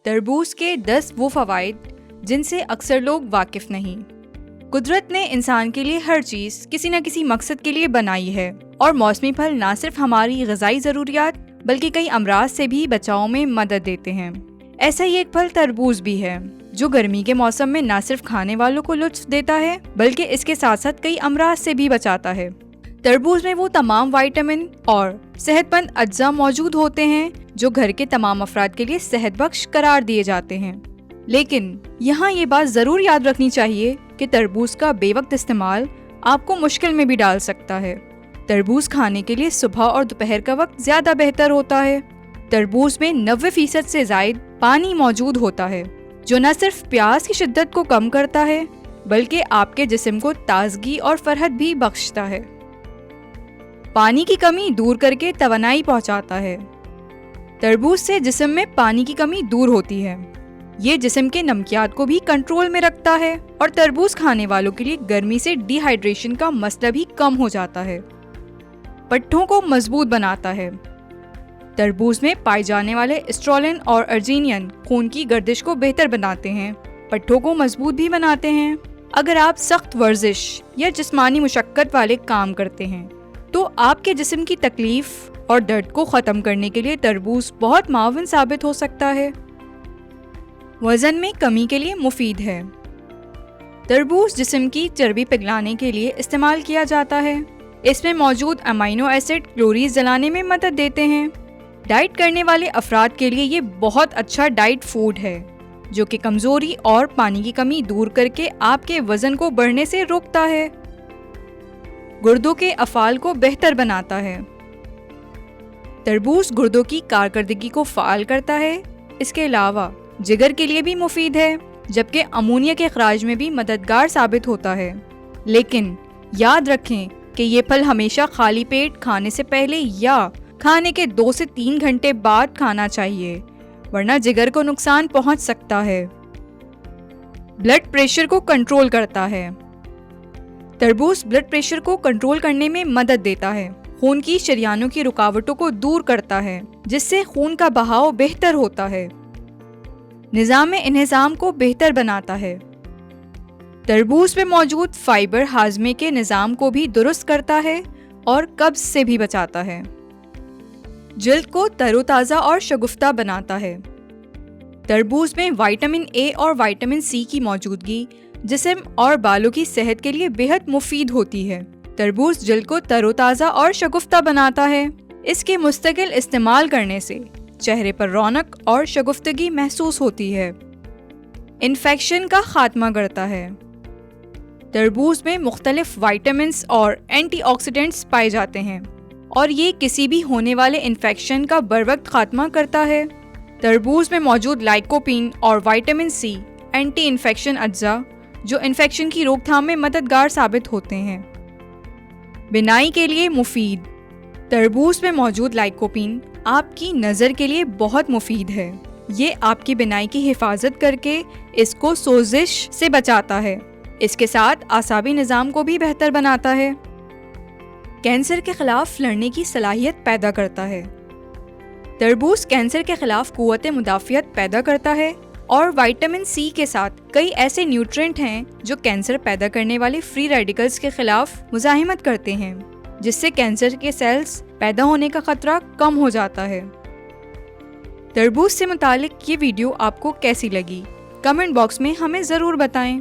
तरबूज के 10 वो फ़वाइद जिनसे अक्सर लोग वाकिफ़ नहीं। कुदरत ने इंसान के लिए हर चीज़ किसी न किसी मकसद के लिए बनाई है और मौसमी फल ना सिर्फ हमारी ग़िज़ाई ज़रूरियात बल्कि कई अमराज से भी बचाव में मदद देते हैं। ऐसा ही एक फल तरबूज भी है जो गर्मी के मौसम में ना सिर्फ खाने वालों को लुत्फ़ देता है बल्कि इसके साथ साथ कई अमराज से भी बचाता है। तरबूज में वो तमाम विटामिन और सेहतमंद अज्जा मौजूद होते हैं जो घर के तमाम अफराद के लिए सेहत बख्श करार दिए जाते हैं। लेकिन यहाँ ये बात ज़रूर याद रखनी चाहिए कि तरबूज का बेवक्त इस्तेमाल आपको मुश्किल में भी डाल सकता है। तरबूज खाने के लिए सुबह और दोपहर का वक्त ज़्यादा बेहतर होता है। तरबूज में 90% से ज़ायद पानी मौजूद होता है जो न सिर्फ प्यास की शिद्दत को कम करता है बल्कि आपके जिस्म को ताजगी और फरहत भी बख्शता है। पानी की कमी दूर करके तवानाई पहुंचाता है। तरबूज से जिस्म में पानी की कमी दूर होती है। ये जिस्म के नमकियात को भी कंट्रोल में रखता है और तरबूज खाने वालों के लिए गर्मी से डिहाइड्रेशन का मसला भी कम हो जाता है। पट्ठों को मजबूत बनाता है। तरबूज में पाए जाने वाले एस्ट्रोलिन और अर्जीनियन खून की गर्दिश को बेहतर बनाते हैं, पट्ठों को मजबूत भी बनाते हैं। अगर आप सख्त वर्जिश या जिस्मानी मुशक्कत वाले काम करते हैं तो आपके जिस्म की तकलीफ और दर्द को ख़त्म करने के लिए तरबूज बहुत मावन साबित हो सकता है। वज़न में कमी के लिए मुफीद है। तरबूज जिस्म की चर्बी पिघलाने के लिए इस्तेमाल किया जाता है। इसमें मौजूद अमीनो एसिड कैलोरीज जलाने में मदद देते हैं। डाइट करने वाले अफराद के लिए ये बहुत अच्छा डाइट फूड है जो कि कमज़ोरी और पानी की कमी दूर करके आपके वज़न को बढ़ने से रोकता है। गुर्दों के अफ़ाल को बेहतर बनाता है। तरबूज गुर्दों की कारकर्दगी को फ़ाल करता है। इसके अलावा जिगर के लिए भी मुफीद है जबकि अमोनिया के अखराज में भी मददगार साबित होता है। लेकिन याद रखें कि ये फल हमेशा खाली पेट खाने से पहले या खाने के 2 से 3 घंटे बाद खाना चाहिए वरना जिगर को नुकसान पहुंच सकता है। ब्लड प्रेशर को कंट्रोल करता है। तरबूज ब्लड प्रेशर को कंट्रोल करने में मदद देता है। खून की शरियानों की रुकावटों को दूर करता है जिससे खून का बहाव बेहतर होता है। निज़ाम को बेहतर बनाता है। तरबूज में मौजूद फाइबर हाजमे के निज़ाम को भी दुरुस्त करता है और कब्ज से भी बचाता है। जल्द को तरोताज़ा और शगुफ्ता बनाता है। तरबूज में विटामिन ए और विटामिन सी की मौजूदगी जिस्म और बालों की सेहत के लिए बेहद मुफीद होती है। तरबूज जल्द को तरोताज़ा और शगुफ्ता बनाता है। इसके मुस्तकिल इस्तेमाल करने से चेहरे पर रौनक और शगुफ्तगी महसूस होती है। इन्फेक्शन का खात्मा करता है। तरबूज में मुख्तलिफ विटामिन्स और एंटीऑक्सीडेंट्स पाए जाते हैं और ये किसी भी होने वाले इन्फेक्शन का बरवक्त खात्मा करता है। तरबूज में मौजूद लाइकोपीन और विटामिन सी एंटी इन्फेक्शन अज्जा जो इन्फेक्शन की रोकथाम में मददगार साबित होते हैं। बिनाई के लिए मुफीद। तरबूज में मौजूद लाइकोपीन आपकी नज़र के लिए बहुत मुफीद है। ये आपकी बिनाई की हिफाजत करके इसको सोजिश से बचाता है। इसके साथ आसाबी निज़ाम को भी बेहतर बनाता है। कैंसर के खिलाफ लड़ने की सलाहियत पैदा करता है। तरबूज कैंसर के खिलाफ कुव्वत मुदाफ़ियत पैदा करता है और विटामिन सी के साथ कई ऐसे न्यूट्रिएंट हैं जो कैंसर पैदा करने वाले फ्री रेडिकल्स के खिलाफ मुज़ाहिमत करते हैं जिससे कैंसर के सेल्स पैदा होने का खतरा कम हो जाता है। तरबूज से मुतालिक ये वीडियो आपको कैसी लगी? कमेंट बॉक्स में हमें ज़रूर बताएं।